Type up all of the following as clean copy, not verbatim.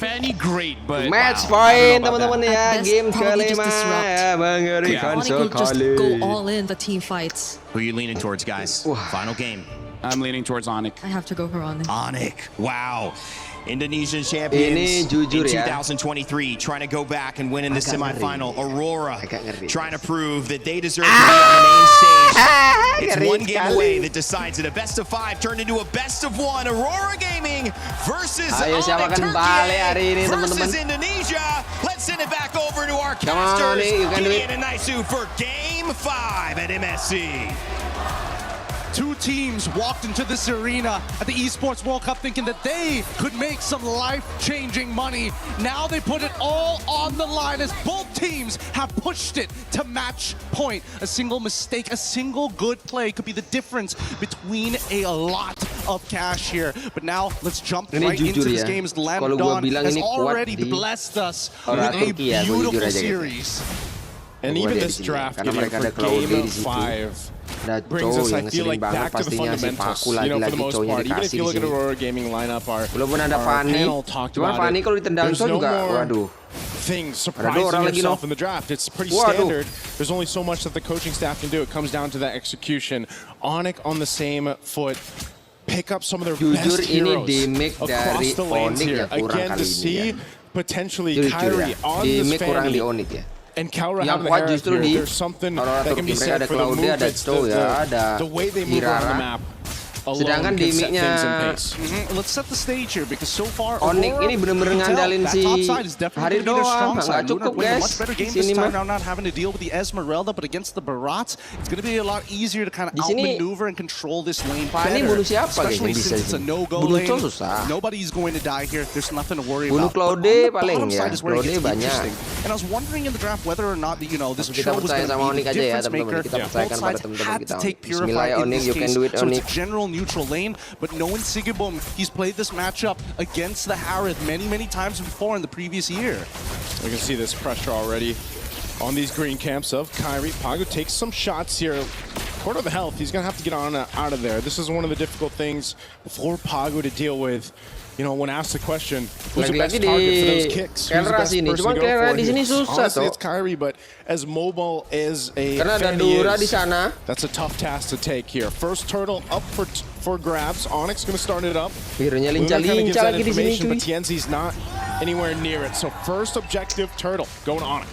Fanny great, but match wow, point teman-teman ya, game probably kelima just disrupt. ya, mengerikan Onyx will just sekali. go all in the team fights. Who are you leaning towards, guys? Final game. I'm leaning towards ONIC. I have to go for Onyx. ONIC, wow. Indonesian champions Ini jujur in ya. 2023, trying to go back and win in the semifinal. Aurora trying to prove that they deserve to be on the main stage. It's one game away that decides it. A best of 5 turned into a best of 1. Aurora Gaming versus Ayo, siapa ONIC akan balik hari ini, Turkey versus teman-teman? Indonesia. Let's send it back over to our Come on, casters, ONIC, you can do it. Gideon and Naisu for Game 5 at MSC. Two teams walked into this arena at the Esports World Cup thinking that they could make some life-changing money. Now they put it all on the line as both teams have pushed it to match point. A single mistake, a single good play could be the difference between a lot of cash here. But now let's jump Ini right into jujur this ya, game as kalau gua Landon bilang has ini kuat already di blessed us Aurora with a Turkey ya, gua jujur beautiful aja gitu. series. And Gua even lihat this di sini, draft, karena Gideon, mereka ada for Claude game di situ. 5 Ada brings Joe us, I yang feel sering like, banget back to the pastinya si fundamentals. Paku You know, for the lagi-lagi most cowoknya part, even if dikasih you di look at sini. Aurora Gaming lineup, our Belum ada Fanny, panel talked cuma about Fanny it. kalau ditendang There's so no juga, more waduh. things Ada surprising orang lagi, yourself no? in the draft. It's pretty Waduh. standard. There's only so much that the coaching staff can do. It comes down to that execution. ONIC on the same foot. Pick up some of their Jujur best ini heroes damage across dari the lanes ONIC here. yang kurang Again, kali to ini see ya. potentially Jujur Kairi ya, on this damage kurang di Fanny ONIC ya. and Kaira Yang having the kuat hair justru here. di There's something Aurora that can be Turkey. said Mereka ada for the Claude, ada movements, Joe ya, ada the way they move around the Hirara. map. Alone Sedangkan can set damage-nya things in pace. Let's set the stage here because so far ONIC Aurora, ini bener-bener you can tell ngandalin that si top side is definitely Hari gonna be their doang, strong nggak side. Lunar cukup, playing a guys. much better game Sini this time mah. around, not having to deal with the Esmeralda, but against the Barats, it's going to be a lot easier to kind of Di sini, outmaneuver and control this lane Fanny better. bunuh siapa Especially yang bisa since it's a sini? no-go Bunuh lane. Joe susah. Nobody's going to die here. There's nothing to worry Bunuh about. Claude But on the paling bottom ya. side is where it Claude gets banyak. interesting. And I was wondering in the draft whether or not this Kita show was percaya going sama to be ONIC the aja ya, difference teman-teman. maker. Kita Both percayakan pada sides teman-teman had kita. to take Purify Bismillah, in ONIC, this you can case. do it, So it's ONIC. a general neutral lane, but knowing Sigibum, he's played this matchup against the Harith many times before in the previous year. We can see this pressure already on these green camps of Kairi. Pagu takes some shots here. Quarter of the health, he's going to have to get on out of there. This is one of the difficult things for Pagu to deal with. You know, when asked the question, who's the best Lagi-lagi target for di those kicks? Who's the Kelra best sini. person Cuma to go Kelra for di sini here? susah Honestly, tuh. it's Kairi, but as mobile as a Karena ada Fanny Dura di is, sana. that's a tough task to take here. First turtle up for grabs. ONIC's going to start it up. Hero-nya Luna kinda gives lincah-lincah that lagi di sini information, cuy. but Tienzi's not anywhere near it. So first objective, turtle, going ONIC.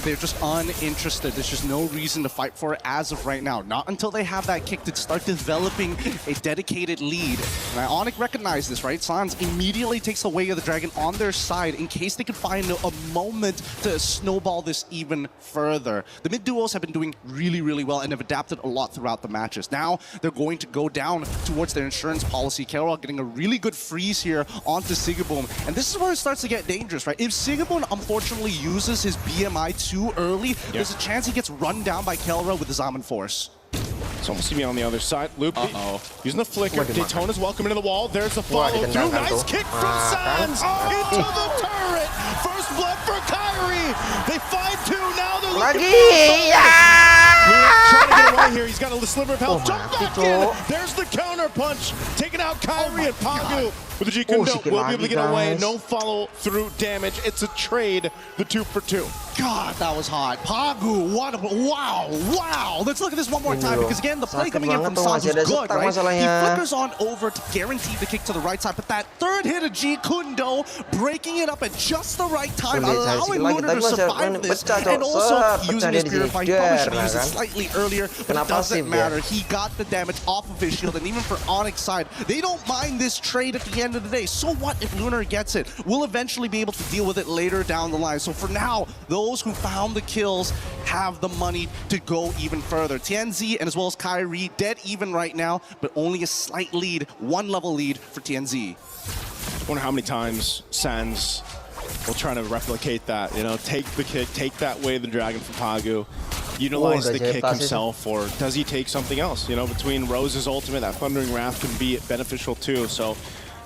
They're just uninterested. There's just no reason to fight for it as of right now. Not until they have that kick to start developing a dedicated lead. And ONIC recognized this, right? Sans immediately takes the way of the dragon on their side in case they could find a moment to snowball this even further. The mid duos have been doing really well and have adapted a lot throughout the matches. Now they're going to go down towards their insurance policy. Carol getting a really good freeze here onto Sigibum. And this is where it starts to get dangerous, right? If Sigibum unfortunately uses his BMI too early, there's a chance he gets run down by Kelra with the Zaman Force. It's almost to be on the other side. Loop using the flicker. Daytona's welcome into the wall. There's the follow through. Nice kick from Sans into the turret. First blood for Kairi. They find two. Now they're looking trying to get away here. He's got a sliver of health. Jump back in. There's the counter punch. Taking out Kairi and Pagu. With the G Kundo, will be able to get away. No follow through damage. It's a trade. The 2 for 2. God, that was hot. Pagu, what a, wow. Let's look at this one more time because again, the play coming in from Sans was good, right? He flickers on over to guarantee the kick to the right side, but that third hit of G Kundo, breaking it up at just the right time, allowing Lunar to survive this, and also using his Purify. He probably should have used it slightly earlier, but it doesn't matter. He got the damage off of his shield, and even for ONIC's side, they don't mind this trade at the end of the day. So what if Lunar gets it? We'll eventually be able to deal with it later down the line. So for now, those who found the kills have the money to go even further. TNZ and as well as Kairi dead even right now, but only a slight lead, 1 level lead for TNZ. I wonder how many times Sans will try to replicate that. You know, take the kick, take that way of the dragon from Pagu, utilize the kick himself, or does he take something else? You know, between Rose's ultimate, that Thundering Wrath can be beneficial too. So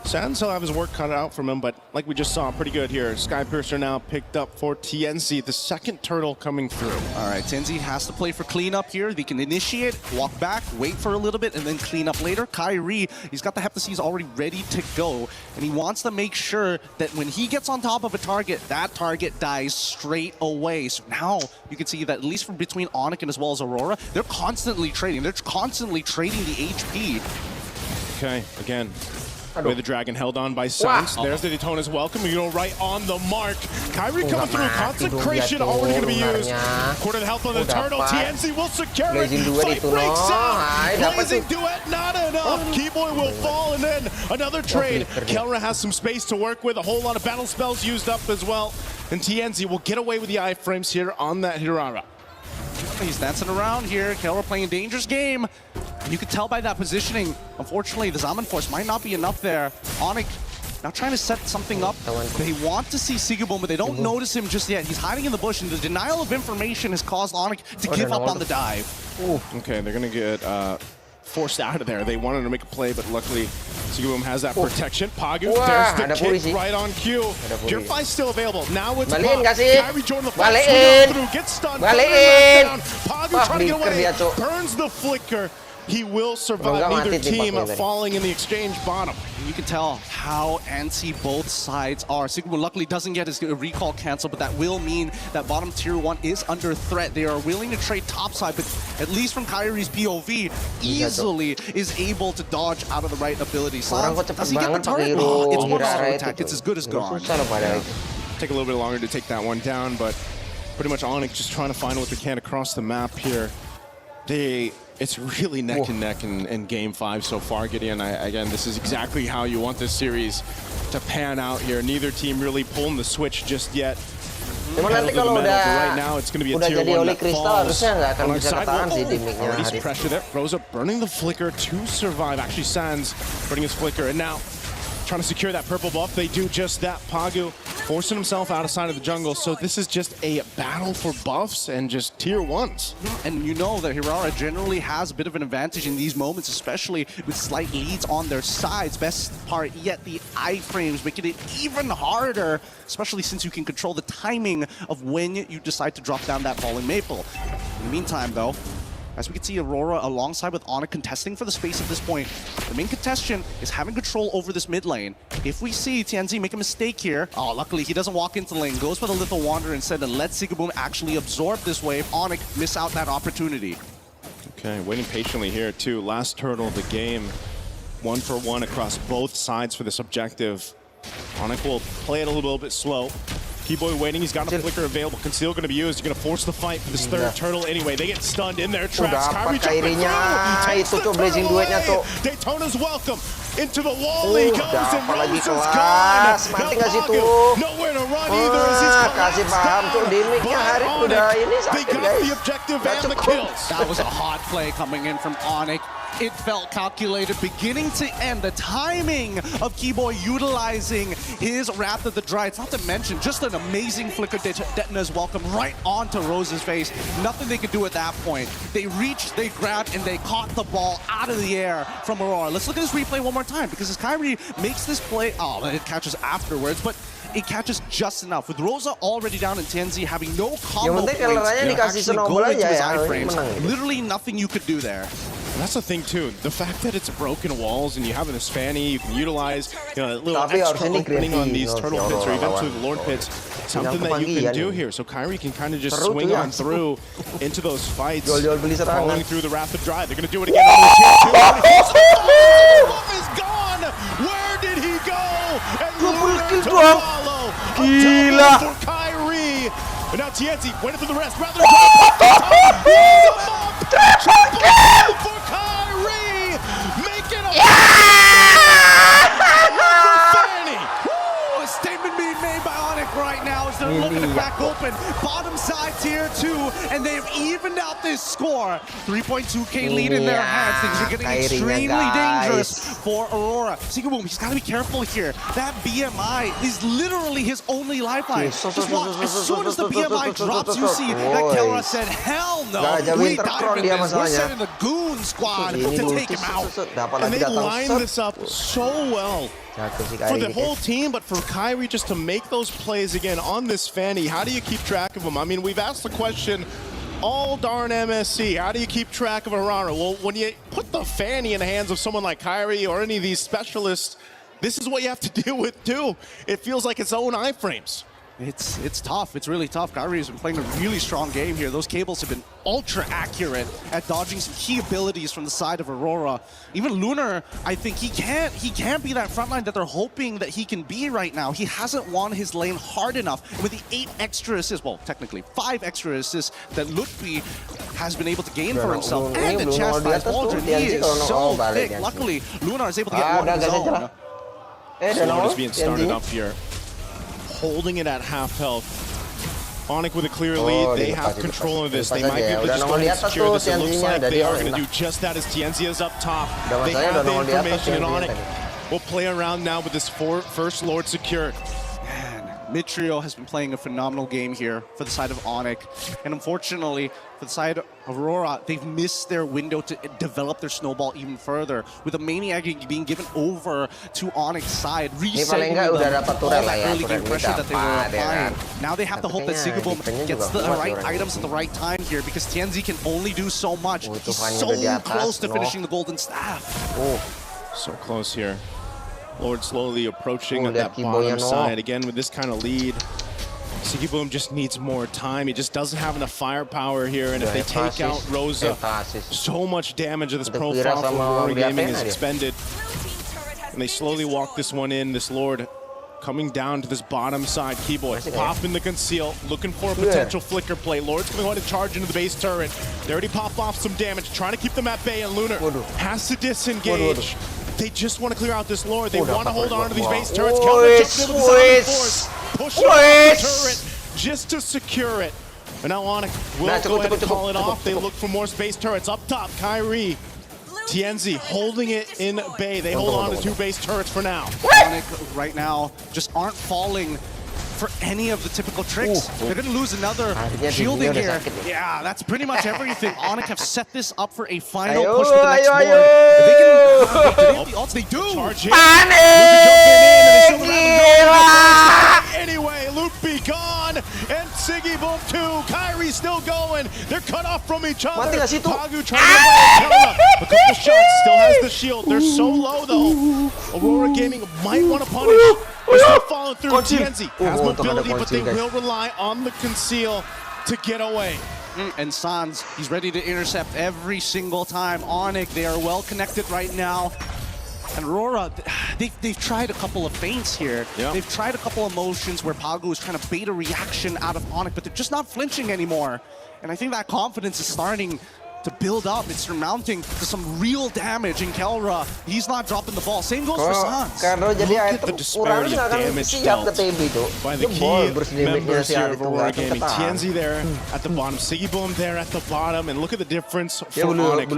Sans will have his work cut out from him, but like we just saw, pretty good here. Skypiercer now picked up for TNC, the second turtle coming through. All right, TNC has to play for cleanup here. They can initiate, walk back, wait for a little bit, and then clean up later. Kairi, he's got the Heptaseas already ready to go, and he wants to make sure that when he gets on top of a target, that target dies straight away. So now you can see that at least from between ONIC and as well as Aurora, they're constantly trading. They're constantly trading the HP. Okay, again. With the dragon held on by Sans. There's the Daytona's welcome, right on the mark. Kairi coming through, consecration already going to be used. Quarter of the health on the turtle, TNC will secure it. Fight breaks out. Blazing duet, not enough. Keyboy will fall, and then another trade. Kelra has some space to work with, a whole lot of battle spells used up as well. And TNC will get away with the iframes here on that Hirara. He's dancing around here. Kelra playing a dangerous game. And you can tell by that positioning, unfortunately, the Zaman Force might not be enough there. ONIC now trying to set something up. They want to see Sigabum, but they don't notice him just yet. He's hiding in the bush, and the denial of information has caused ONIC to give up on the dive. Okay, they're going to get forced out of there. They wanted to make a play, but luckily Sigabum has that protection. Pagu, there's the kick right on cue. Purify's still available. Now it's Kairi joining the fight, through, gets stunned, down. Pagu trying to get away, burns the flicker. He will survive, neither team falling in the exchange bottom. You can tell how antsy both sides are. Sigabum luckily doesn't get his recall canceled, but that will mean that bottom tier 1 is under threat. They are willing to trade topside, but at least from Kairi's POV, easily is able to dodge out of the right ability. Does he get the target? Oh, it's one auto attack. It's as good as gone. Take a little bit longer to take that one down, but pretty much ONIC just trying to find what they can across the map here. It's really neck and neck in Game 5 so far, Gideon. Again, this is exactly how you want this series to pan out here. Neither team really pulling the switch just yet. Nanti kalau right now, it's going to be a tier 1 that falls. Already pressure there. Throws up, burning the flicker to survive. Actually, Sans burning his flicker, and now trying to secure that purple buff. They do just that. Pagu forcing himself out of sight of the jungle. So this is just a battle for buffs and just tier 1s. And you know that Hirara generally has a bit of an advantage in these moments, especially with slight leads on their sides. Best part yet, the iframes making it even harder, especially since you can control the timing of when you decide to drop down that falling maple. In the meantime, though, as we can see Aurora alongside with ONIC contesting for the space at this point. The main contestant is having control over this mid lane. If we see TNZ make a mistake here, luckily he doesn't walk into the lane, goes for the Lethal Wander instead and lets Sigabum actually absorb this wave. ONIC miss out that opportunity. Okay, waiting patiently here too. Last turtle of the game. 1 for 1 across both sides for this objective. ONIC will play it a little bit slow. Keyboy waiting, he's got a flicker available. Conceal going to be used. You're going to force the fight for this third turtle anyway. They get stunned in their tracks. Kairi jumping through. Daytona's welcome. Into the wall he goes, and Rose is gone. Nowhere to run either as he's they got the objective and the kills. That was a hot play coming in from ONIC. It felt calculated beginning to end. The timing of Keyboy utilizing his Wrath of the Dryad, not to mention just an amazing flicker Detona's welcome right onto Rose's face. Nothing they could do at that point. They reached, they grabbed, and they caught the ball out of the air from Aurora. Let's look at this replay one more time, because as Kairi makes this play, it catches afterwards, but it catches just enough. With Rosa already down in TNZ, having no combo points, actually go into his iframes. Literally nothing you could do there. And that's the thing too, the fact that it's broken walls and you have this FANNY, you can utilize a little extra opening on these turtle pits or eventually the Lord pits, something that you can do here. So Kairi can kind of just swing on through into those fights, following through the Wrath of Dryad. They're going to do it again on the tier 2. Oh, is gone! Where did he go? And Lunar to follow. Gila! For Kairi. And now TNZ went for the rest rather than for Kairi, making a statement being made by ONIC right now as they're looking to crack open bottom side tier 2, and they've evened out this score. 3.2k lead in their hands. Things are getting extremely dangerous for Aurora. Sigabum, he's got to be careful here. That BMI is literally his only lifeline. Just watch, as soon as the BMI drops, you see that Kelra said, hell no, we dive in this. We're sending the Goon squad to take him out. And they line this up so well. for the whole team, but for Kairi just to make those plays again on this Fanny. How do you keep track of them? I mean, we've asked the question all darn MSC. How do you keep track of Aurora? Well, when you put the Fanny in the hands of someone like Kairi or any of these specialists, this is what you have to deal with too. It feels like its own iframes. It's tough. It's really tough. Kairi has been playing a really strong game here. Those cables have been ultra accurate at dodging some key abilities from the side of Aurora. Even Lunar, I think he can't be that frontline that they're hoping that he can be right now. He hasn't won his lane hard enough. And with the 8 extra assists, well, technically 5 extra assists that Lutfi has been able to gain for himself, and the chastise Waldron, he is so thick. Luckily, Lunar is able to get one of his own. Slord is being started up here, holding it at half health. ONIC with a clear lead, they have control of this. They might be able to just go and secure this. It looks like they are going to do just that as Tianzi is up top. They have the information, and ONIC will play around now with this first Lord secured. Mid trio has been playing a phenomenal game here for the side of ONIC, and unfortunately for the side of Aurora, they've missed their window to develop their snowball even further, with the Maniac being given over to ONIC's side, resetting them all that early game pressure that they were applying. Now they have to hope that Sigaboom gets the right items at the right time here, because Tianzi can only do so much. He's so close to finishing the golden staff. So close here. Lord slowly approaching that bottom side. Again, with this kind of lead, Sigaboom just needs more time. He just doesn't have enough firepower here. And if they take out Rosa, so much damage of this profile from Aurora Gaming is expended. And they slowly walk this one in. This Lord coming down to this bottom side. Keyboy popping the conceal, looking for a potential flicker play. Lord's going to go ahead and charge into the base turret. They already pop off some damage, trying to keep them at bay, and Lunar has to disengage. They just want to clear out this Lord. They want to hold on to these base turrets. Push up the turret just to secure it. And now ONIC will go ahead and call it off. They look for more space turrets. Up top, Kairi. Tianzi holding it in bay. They hold on to 2 base turrets for now. ONIC right now just aren't falling for any of the typical tricks. They're going to lose another shielding here. Yeah, that's pretty much everything. ONIC have set this up for a final push for the next Lord. If they can get the ults, they do. Charge in. Anyway, Luffy gone, and Sigaboom too. Kairi still going. They're cut off from each other. Pagu trying to get a couple shots, still has the shield. They're so low though. Aurora Gaming might want to punish. They're still falling through. Tianzi has mobility, but they will rely on the conceal to get away. And Sans, he's ready to intercept every single time. ONIC, they are well connected right now. And Aurora, they've tried a couple of feints here. They've tried a couple of motions where Pagu is trying to bait a reaction out of ONIC, but they're just not flinching anymore. And I think that confidence is starting to build up. It's surmounting to some real damage in Kelra. He's not dropping the ball. Same goes for Sans. Look at the disparity of damage dealt by the key members here of Aurora Gaming. Tianzi there at the bottom, Sigaboom there at the bottom, and look at the difference for ONIC.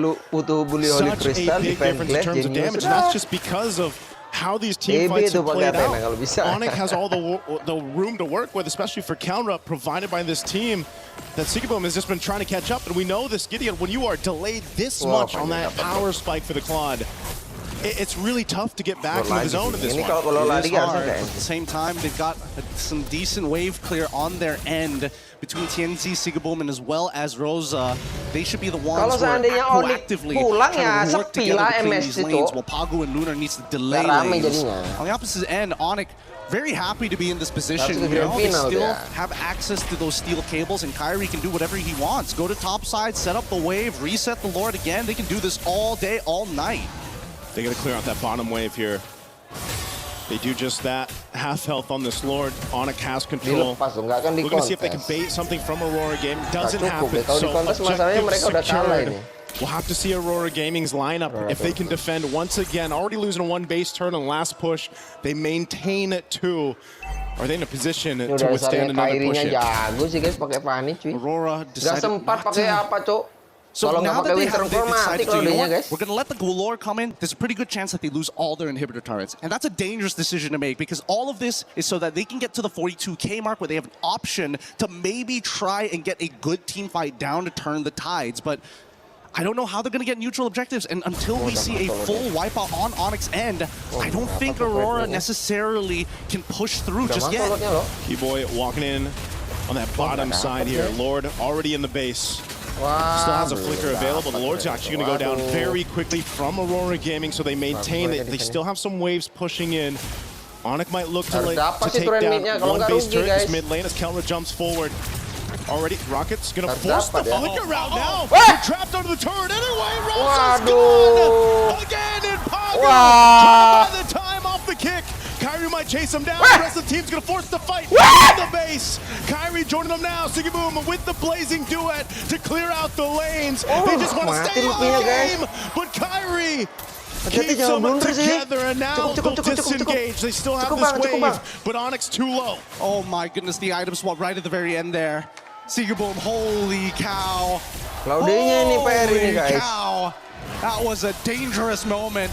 Such a big difference in terms of damage, and that's just because of how these team fights have played out. ONIC has all the room to work with, especially for counter up provided by this team that Sigaboom has just been trying to catch up. And we know this, Gideon, when you are delayed this much on that power spike for the Claude, it's really tough to get back into the zone of this one. It is hard. At the same time, they've got some decent wave clear on their end between Tianzi, Sigaboom, and as well as Rosa. They should be the ones who are proactively trying to work together to clean these lanes, while Pagu and Lunar needs to delay lanes. On the opposite end, ONIC very happy to be in this position. You know, they still have access to those steel cables, and Kairi can do whatever he wants. Go to top side, set up the wave, reset the Lord again. They can do this all day, all night. They got to clear out that bottom wave here. They do just that. Half health on this Lord. ONIC has control. We're going to see if they can bait something from Aurora Gaming. Doesn't happen. So objective secured. We'll have to see Aurora Gaming's lineup if they can defend once again. Already losing a 1 base turn on the last push. They maintain it too. Are they in a position to withstand another push hit? Aurora decided not to. So now that they decided to, you know what, we're going to let the Galore come in. There's a pretty good chance that they lose all their inhibitor turrets. And that's a dangerous decision to make, because all of this is so that they can get to the 42K mark where they have an option to maybe try and get a good team fight down to turn the tides. But I don't know how they're going to get neutral objectives, and until we see a full wipeout on Onyx end, I don't think Aurora necessarily can push through just yet. Keyboy walking in on that bottom side here. Lord already in the base. Still has a flicker available. The Lord's actually going to go down very quickly from Aurora Gaming, so they maintain that they still have some waves pushing in. Onyx might look to take down one base turret this mid lane as Kelra jumps forward. Already, Rocket's gonna force the flicker out now. They're trapped under the turret anyway. Rosa's gone again, and Pagu trying to buy the time off the kick. Kairi might chase him down. The rest of the team's gonna force the fight in the base. Kairi joining them now. Sigiboom with the blazing duet to clear out the lanes. They just want to stay on the game, but Kairi keeps them together, and now they'll disengage. They still have this wave, but Onyx too low. Oh my goodness, the item swap right at the very end there. Sigiboom, holy cow. Holy cow. That was a dangerous moment.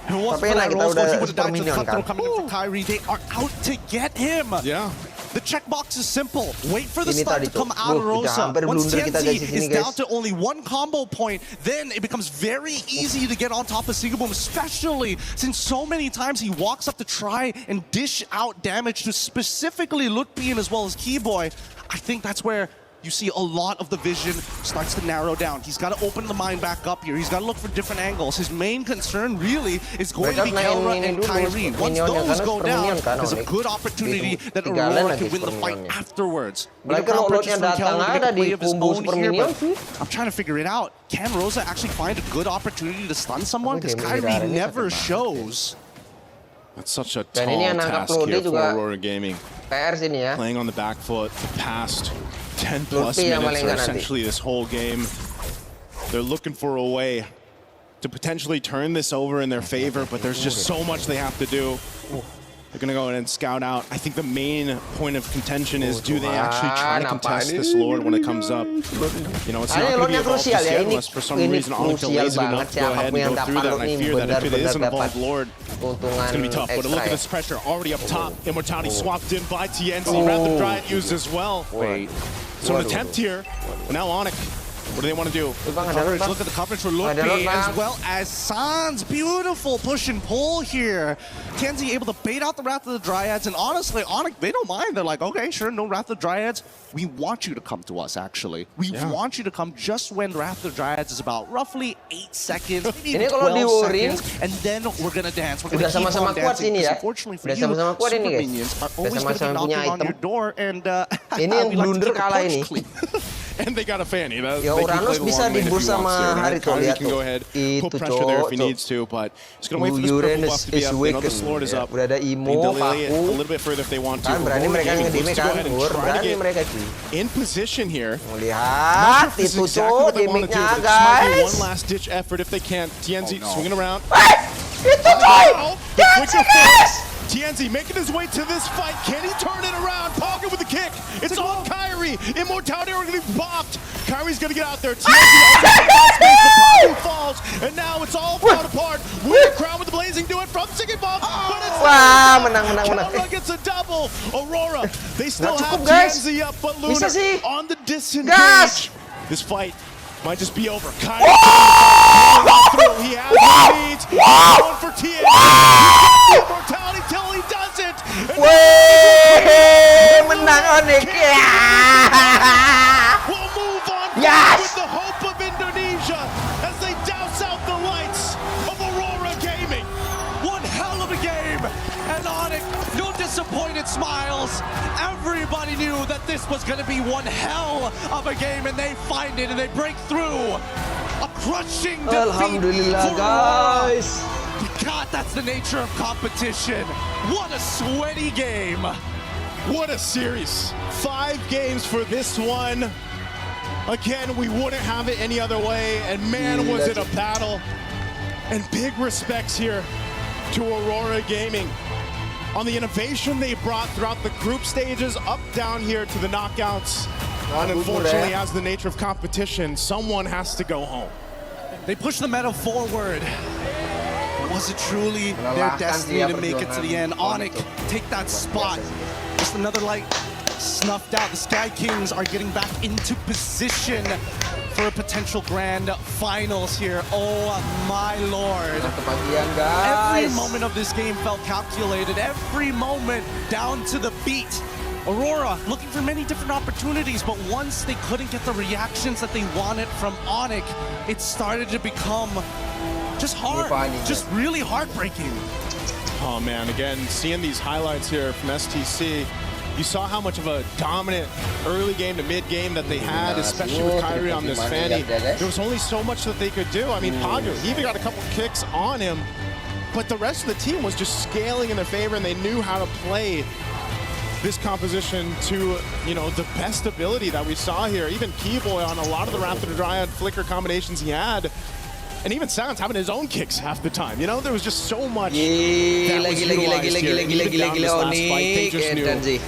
And once for that roll, he would have died to the cutthroat coming in for Kairi. They are out to get him. Yeah. The checkbox is simple. Wait for the stun to come out of Rosa. Once TNC is down to only one combo point, then it becomes very easy to get on top of Sigiboom, especially since so many times he walks up to try and dish out damage to specifically Lutpian as well as Keyboy. I think that's where you see a lot of the vision starts to narrow down. He's got to open the mind back up here. He's got to look for different angles. His main concern really is going to be Kelra and Kairi. Once those go down, there's a good opportunity that Aurora can win the fight afterwards. Underground purchase from Kelra to play of his own here, but I'm trying to figure it out. Can Rosa actually find a good opportunity to stun someone? Because Kairi never shows. That's such a tall task here for Aurora Gaming. Playing on the back foot the past 10 plus minutes, or essentially this whole game. They're looking for a way to potentially turn this over in their favor, but there's just so much they have to do. They're going to go in and scout out. I think the main point of contention is, do they actually try to contest this Lord when it comes up? You know, it's not going to be evolved just yet unless for some reason Onyx delays it enough to go ahead and go through that. And I fear that if it is an evolved Lord, it's going to be tough. But look at this pressure already up top. Immortality swapped in by TNC. Rapid Dryad used as well. Wait. So an attempt here. Now Onyx. What do they want to do? Coverage, look at the coverage for Lutpi as well as Sans. Beautiful push and pull here. Kenzie able to bait out the Wrath of the Dryads, and honestly, Onyx, they don't mind. They're like, okay, sure, no Wrath of the Dryads. We want you to come to us, actually. We want you to come just when Wrath of the Dryads is about roughly 8 seconds, maybe 12 seconds, and then we're going to dance. We're going to keep on dancing, because unfortunately for you, super minions are always going to be knocking on your door, and we like to keep a punch clean. And they got a Fanny. Uranus bisa dibus sama hari tuh, lihat tuh. Itu cowok tuh. But he's going to wait for this purple buff to be up. They know the Lord is up. Udah ada They Imo, delay it a Paku. little bit further if they want to. Kan berani mereka ngedime kan, berani mereka cuy. In position here. Lihat itu tuh dimiknya guys. One last ditch effort if they can. TNZ swinging around. Itu coy. Jangan guys. TNZ making his way to this fight. Can he turn it around? Pagu with the kick. It's on Kairi. Immortality are going to be popped. Kairi's going to get out there. TNZ Pagu falls. And now it's all falling apart. With the crowd with the blazing duet from Sigiboom. But it's menang. Kelra gets a double. Aurora, they still have guys. TNZ up, but Luna on the disengage. Gas. This fight might just be over. Kairi through. He has the lead. Going for TNZ. Immortality till he doesn't. Menang Onyx. We'll move on with the hope of Indonesia as they douse out the lights of Aurora Gaming. One hell of a game, and Onyx, no disappointed smiles. Everybody knew that this was going to be one hell of a game, and they find it and they break through. A crushing defeat Alhamdulillah guys. God, that's the nature of competition. What a sweaty game. What a series. 5 games for this one. Again, we wouldn't have it any other way. And man, was it a battle. And big respects here to Aurora Gaming on the innovation they brought throughout the group stages, up, down here to the knockouts. And unfortunately, as the nature of competition, someone has to go home. They push the meta forward. Was it truly their destiny to make it to the end? Onyx, take that spot. Just another light snuffed out. The Sky Kings are getting back into position for a potential grand finals here. Oh my lord. Kepagian, Every guys. moment of this game felt calculated. Every moment down to the beat. Aurora looking for many different opportunities, but once they couldn't get the reactions that they wanted from ONIC, it started to become just hard, just really heartbreaking. Oh man, again, seeing these highlights here from STC, you saw how much of a dominant early game to mid game that they had, especially with Kairi on this Fanny. There was only so much that they could do. I mean, Pagu, he even got a couple kicks on him, but the rest of the team was just scaling in their favor, and they knew how to play this composition to, you know, the best ability that we saw here. Even Keyboy on a lot of the Raptor Dryad flicker combinations he had. And even Sounds having his own kicks half the time. You know, there was just so much that was utilized here. Even down this last fight, they just knew.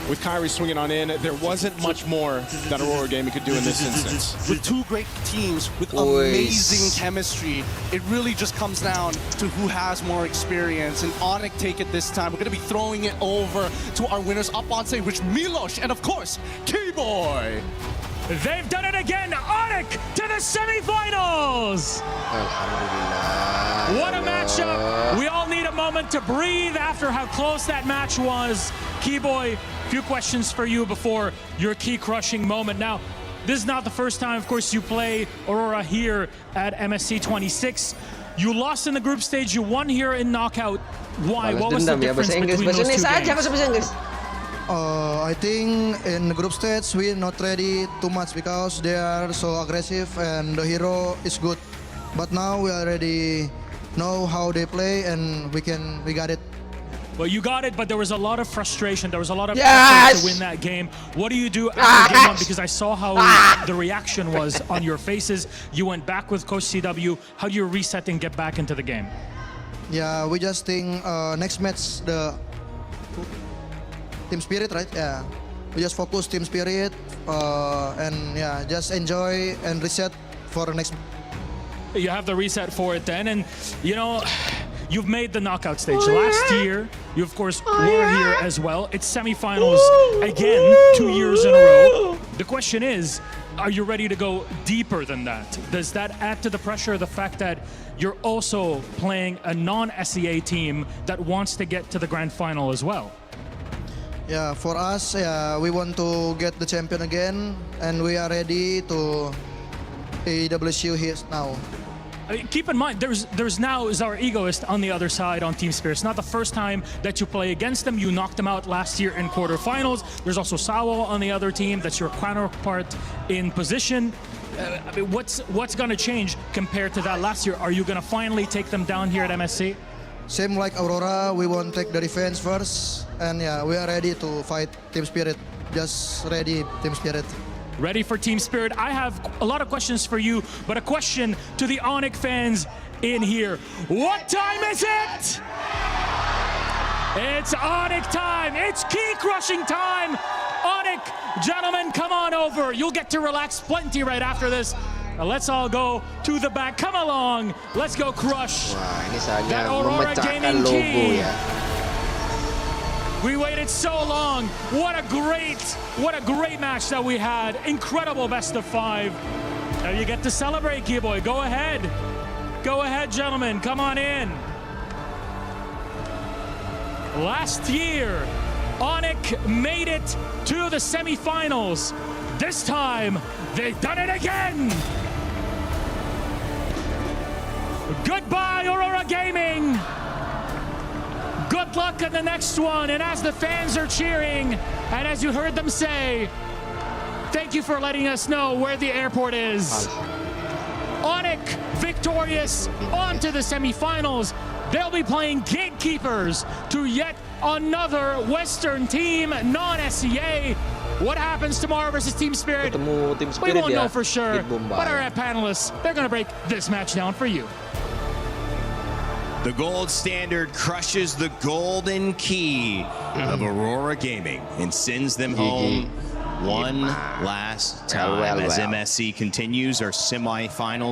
With Kairi swinging on in, there wasn't much more that Aurora Gaming could do in this instance. With two great teams with amazing chemistry, it really just comes down to who has more experience. And ONIC take it this time. We're going to be throwing it over to our winners up on stage, which Milos and of course, Keyboy. They've done it again, ONIC to the semifinals! Alhamdulillah. What a matchup! We all need a moment to breathe after how close that match was. Keyboy, few questions for you before your key crushing moment. Now, this is not the first time, of course, you play Aurora here at MSC 26. You lost in the group stage, you won here in knockout. Why? What was the difference between those two games? I think in the group stage we're not ready too much because they are so aggressive and the hero is good. But now we already know how they play and we got it. Well, you got it, but there was a lot of frustration. There was a lot of effort to win that game. What do you do after game one? Because I saw how the reaction was on your faces. You went back with Coach CW. How do you reset and get back into the game? Yeah, we just think next match the team spirit, right? Yeah, we just focus team spirit and yeah, just enjoy and reset for the next. You have the reset for it then, and you know, you've made the knockout stage. Last year, you of course were here as well. It's semifinals again, 2 years in a row. The question is, are you ready to go deeper than that? Does that add to the pressure, the fact that you're also playing a non-SEA team that wants to get to the grand final as well? Yeah, for us, we want to get the champion again, and we are ready to AWSU here now. Keep in mind, there's now Czar Egoist on the other side on Team Spirit. It's not the first time that you play against them. You knocked them out last year in quarterfinals. There's also Sawo on the other team. That's your counterpart in position. I mean, what's going to change compared to that last year? Are you going to finally take them down here at MSC? Same like Aurora, we want to take the defense first, and yeah, we are ready to fight Team Spirit. Just ready, Team Spirit. Ready for Team Spirit. I have a lot of questions for you, but a question to the ONIC fans in here. What time is it? It's ONIC time. It's key crushing time. ONIC, gentlemen, come on over. You'll get to relax plenty right after this. Now let's all go to the back. Come along. Let's go crush that Aurora Gaming key. We waited so long. What a great match that we had. Incredible best of 5. Now you get to celebrate, Keyboy. Go ahead. Go ahead, gentlemen. Come on in. Last year, ONIC made it to the semifinals. This time, they've done it again. Goodbye, Aurora Gaming. Good luck in the next one. And as the fans are cheering, and as you heard them say, thank you for letting us know where the airport is. ONIC victorious, on to the semifinals. They'll be playing gatekeepers to yet another Western team, non-SEA. What happens tomorrow versus Team Spirit? We won't know for sure, but our panelists, they're going to break this match down for you. The gold standard crushes the golden key of Aurora Gaming and sends them home one last time as MSC continues our semifinals.